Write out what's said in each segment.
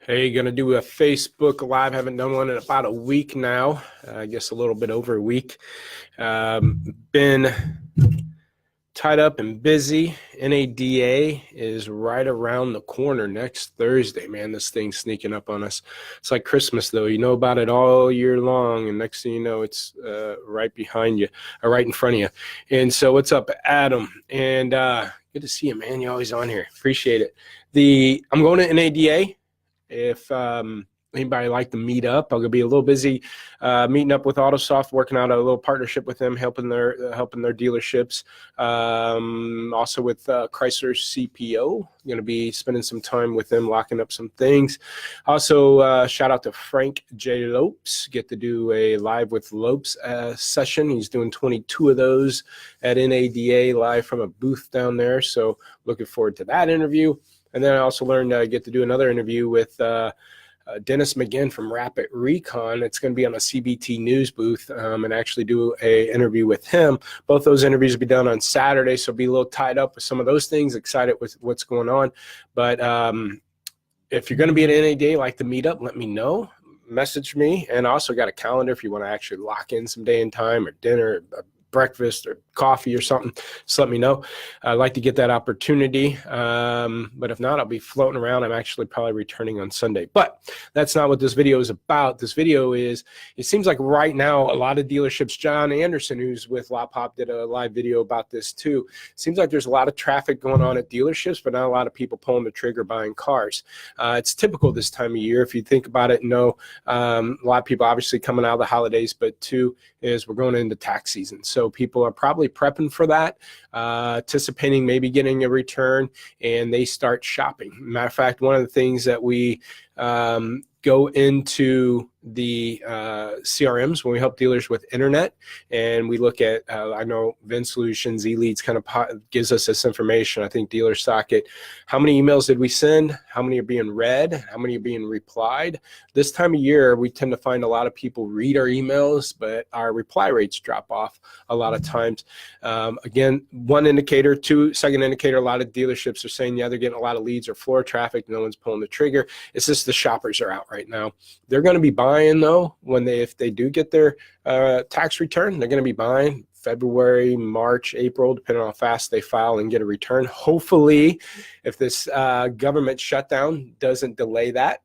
Hey, gonna do a Facebook Live. Haven't done one in about a week now. I guess a little bit over a week. Been tied up and busy. NADA is right around the corner next Thursday. Man, this thing's sneaking up on us. It's like Christmas, though. You know about it all year long, and next thing you know, it's right behind you, or right in front of you. And so, what's up, Adam? And good to see you, man. You're always on here. Appreciate it. I'm going to NADA. If anybody like to meet up, I'm gonna be a little busy meeting up with AutoSoft, working out a little partnership with them, helping their dealerships. Also with Chrysler CPO, I'm gonna be spending some time with them, locking up some things. Also, shout out to Frank J. Lopes. Get to do a live with Lopes session. He's doing 22 of those at NADA live from a booth down there. So looking forward to that interview. And then I also learned I get to do another interview with Dennis McGinn from Rapid Recon. It's going to be on a CBT News booth and actually do a interview with him. Both those interviews will be done on Saturday, so be a little tied up with some of those things, excited with what's going on. But if you're going to be at NADA, like to meet up, let me know. Message me. And I also got a calendar if you want to actually lock in some day and time or dinner, breakfast or coffee or something, just let me know. I'd like to get that opportunity, but if not, I'll be floating around. I'm actually probably returning on Sunday, but that's not what this video is about. This video is, it seems like right now a lot of dealerships, John Anderson, who's with Lotpop, did a live video about this too. Seems like there's a lot of traffic going on at dealerships, but not a lot of people pulling the trigger buying cars. It's typical this time of year. If you think about it, a lot of people obviously coming out of the holidays, but two is we're going into tax season. So people are probably prepping for that, anticipating maybe getting a return, and they start shopping. Matter of fact, one of the things that we go into the CRMs when we help dealers with internet, and we look at, I know Vin Solutions, eLeads kind of gives us this information. I think Dealer Socket, how many emails did we send? How many are being read? How many are being replied? This time of year, we tend to find a lot of people read our emails, but our reply rates drop off a lot of times. Again, one indicator. Second indicator, a lot of dealerships are saying, yeah, they're getting a lot of leads or floor traffic. No one's pulling the trigger. It's just the shoppers are out right now. They're going to be buying, though, if they do get their tax return. They're going to be buying February, March, April, depending on how fast they file and get a return. Hopefully, if this government shutdown doesn't delay that.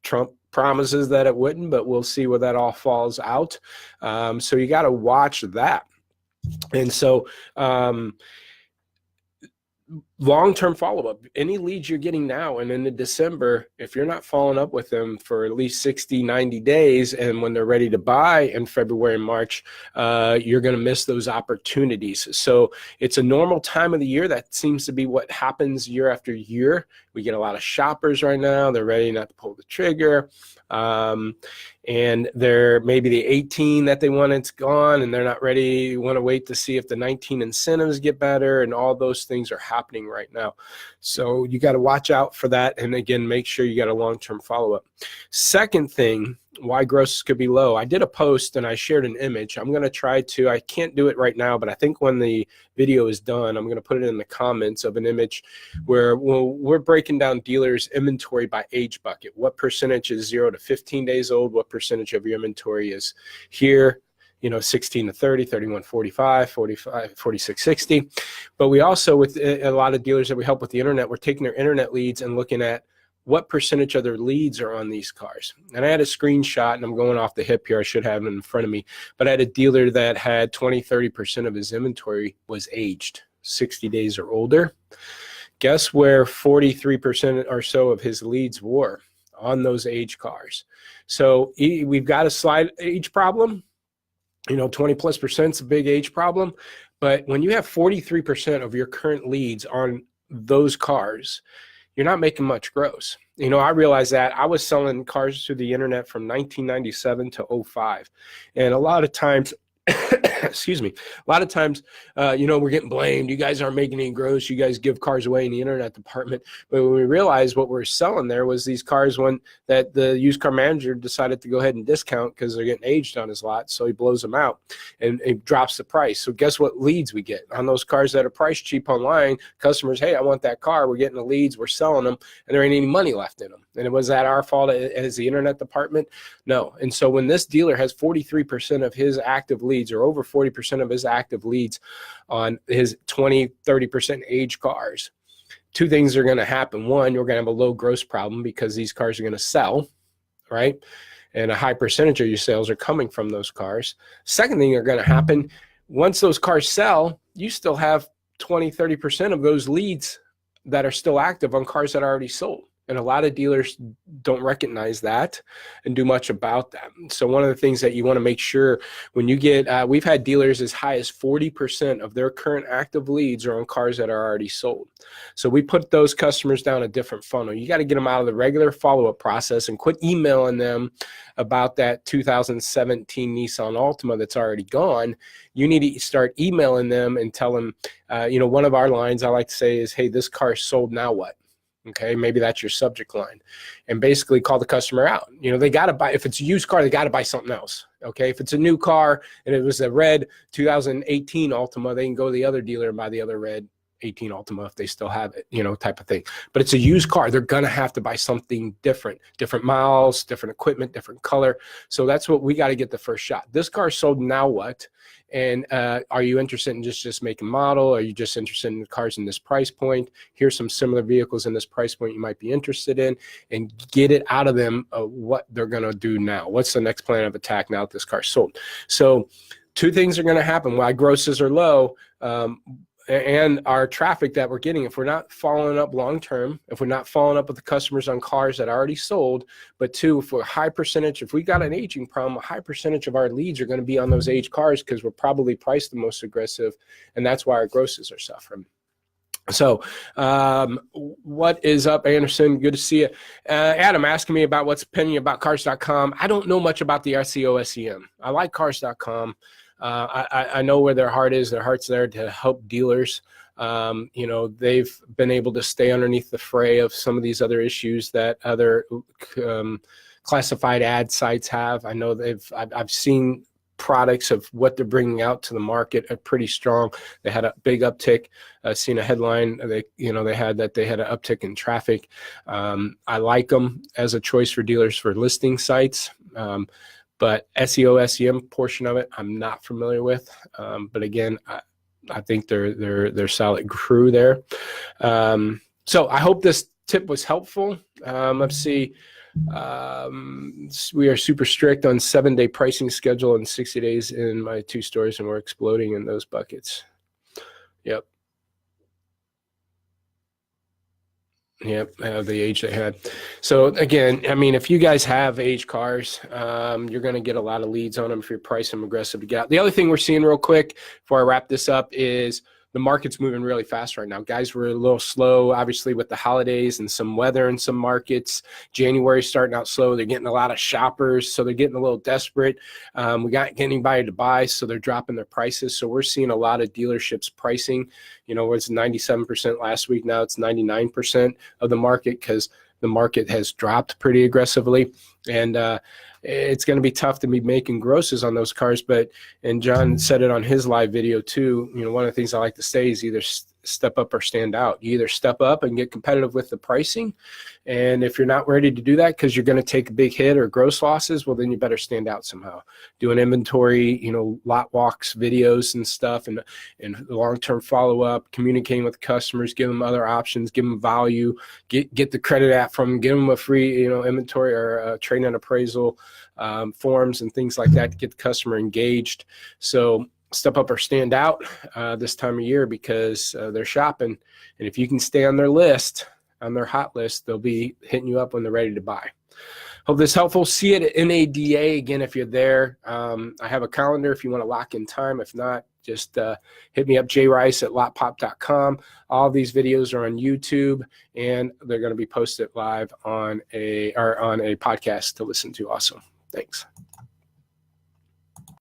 Trump promises that it wouldn't, but we'll see where that all falls out. So you got to watch that. And so long-term follow-up, any leads you're getting now and into December, if you're not following up with them for at least 60, 90 days, and when they're ready to buy in February and March, you're going to miss those opportunities. So it's a normal time of the year. That seems to be what happens year after year. We get a lot of shoppers right now. They're ready not to pull the trigger. And they're maybe the 18 that they want, it's gone, and they're not ready. You want to wait to see if the 19 incentives get better, and all those things are happening right now. So you got to watch out for that. And again, make sure you got a long-term follow-up. Second thing, why grosses could be low. I did a post and I shared an image. I'm going to try to, I can't do it right now, but I think when the video is done, I'm going to put it in the comments of an image where we're breaking down dealers' inventory by age bucket. What percentage is 0 to 15 days old? What percentage of your inventory is here? 16 to 30, 31, 45, 45, 46, 60. But we also, with a lot of dealers that we help with the internet, we're taking their internet leads and looking at what percentage of their leads are on these cars. And I had a screenshot, and I'm going off the hip here. I should have it in front of me. But I had a dealer that had 20, 30% of his inventory was aged, 60 days or older. Guess where 43% or so of his leads were? On those age cars. So we've got a slight age problem. 20+% is a big age problem. But when you have 43% of your current leads on those cars, you're not making much gross. I realized that I was selling cars through the internet from 1997 to 05. And a lot of times excuse me, a lot of times, we're getting blamed. You guys aren't making any gross. You guys give cars away in the internet department. But when we realized what we're selling there was these cars that the used car manager decided to go ahead and discount because they're getting aged on his lot. So he blows them out and it drops the price. So guess what leads we get on those cars that are priced cheap online? Customers, hey, I want that car. We're getting the leads. We're selling them and there ain't any money left in them. And was that our fault as the internet department? No. And so when this dealer has 43% of his active leads or over 40% of his active leads on his 20, 30% age cars, two things are going to happen. One, you're going to have a low gross problem because these cars are going to sell, right? And a high percentage of your sales are coming from those cars. Second thing that's going to happen, once those cars sell, you still have 20, 30% of those leads that are still active on cars that are already sold. And a lot of dealers don't recognize that and do much about that. So one of the things that you want to make sure when you get, we've had dealers as high as 40% of their current active leads are on cars that are already sold. So we put those customers down a different funnel. You got to get them out of the regular follow-up process and quit emailing them about that 2017 Nissan Altima that's already gone. You need to start emailing them and tell them, one of our lines I like to say is, hey, this car sold, now what? Okay, maybe that's your subject line, and basically call the customer out. They got to buy, if it's a used car, they got to buy something else. Okay, if it's a new car and it was a red 2018 Altima, they can go to the other dealer and buy the other red 18 Altima if they still have it, type of thing. But it's a used car. They're going to have to buy something different miles, different equipment, different color. So that's what we got to get the first shot. This car sold, now what? And are you interested in just make and model? Are you just interested in cars in this price point? Here's some similar vehicles in this price point you might be interested in, and get it out of them what they're going to do now. What's the next plan of attack now that this car's sold? So two things are going to happen. Why grosses are low, and our traffic that we're getting, if we're not following up long-term, if we're not following up with the customers on cars that are already sold, but two, if we're a high percentage, if we got an aging problem, a high percentage of our leads are going to be on those aged cars because we're probably priced the most aggressive, and that's why our grosses are suffering. So what is up, Anderson? Good to see you. Adam asking me about what's opinion about cars.com. I don't know much about the SEO, SEM. I like cars.com. I know where their heart is. Their heart's there to help dealers. They've been able to stay underneath the fray of some of these other issues that other classified ad sites have. I know I've seen products of what they're bringing out to the market are pretty strong. They had a big uptick. Seen a headline they had an uptick in traffic. I like them as a choice for dealers for listing sites. But SEO, SEM portion of it, I'm not familiar with. But again, I think they're solid crew there. So I hope this tip was helpful. Let's see. We are super strict on 7-day pricing schedule and 60 days in my 2 stores, and we're exploding in those buckets. Yep. Yep, the age they had. So again, I mean, if you guys have aged cars, you're going to get a lot of leads on them if you're pricing them aggressive to get out. The other thing we're seeing real quick before I wrap this up is the market's moving really fast right now. Guys were a little slow, obviously, with the holidays and some weather in some markets. January's starting out slow. They're getting a lot of shoppers, so they're getting a little desperate. We got anybody to buy, so they're dropping their prices. So we're seeing a lot of dealerships pricing. It was 97% last week. Now it's 99% of the market because the market has dropped pretty aggressively. And it's going to be tough to be making grosses on those cars. And John said it on his live video too. One of the things I like to say is either step up or stand out. You either step up and get competitive with the pricing. And if you're not ready to do that because you're going to take a big hit or gross losses, well, then you better stand out somehow. Do an inventory, lot walks, videos and stuff, and long-term follow-up, communicating with customers, give them other options, give them value, get the credit app from them, give them a free, inventory or trade and appraisal forms and things like that to get the customer engaged. So step up or stand out this time of year because they're shopping. And if you can stay on their list, on their hot list, they'll be hitting you up when they're ready to buy. Hope this is helpful. See it at NADA again if you're there. I have a calendar if you want to lock in time. If not, just hit me up, jrice@lotpop.com. All these videos are on YouTube, and they're going to be posted live on a podcast to listen to also. Thanks.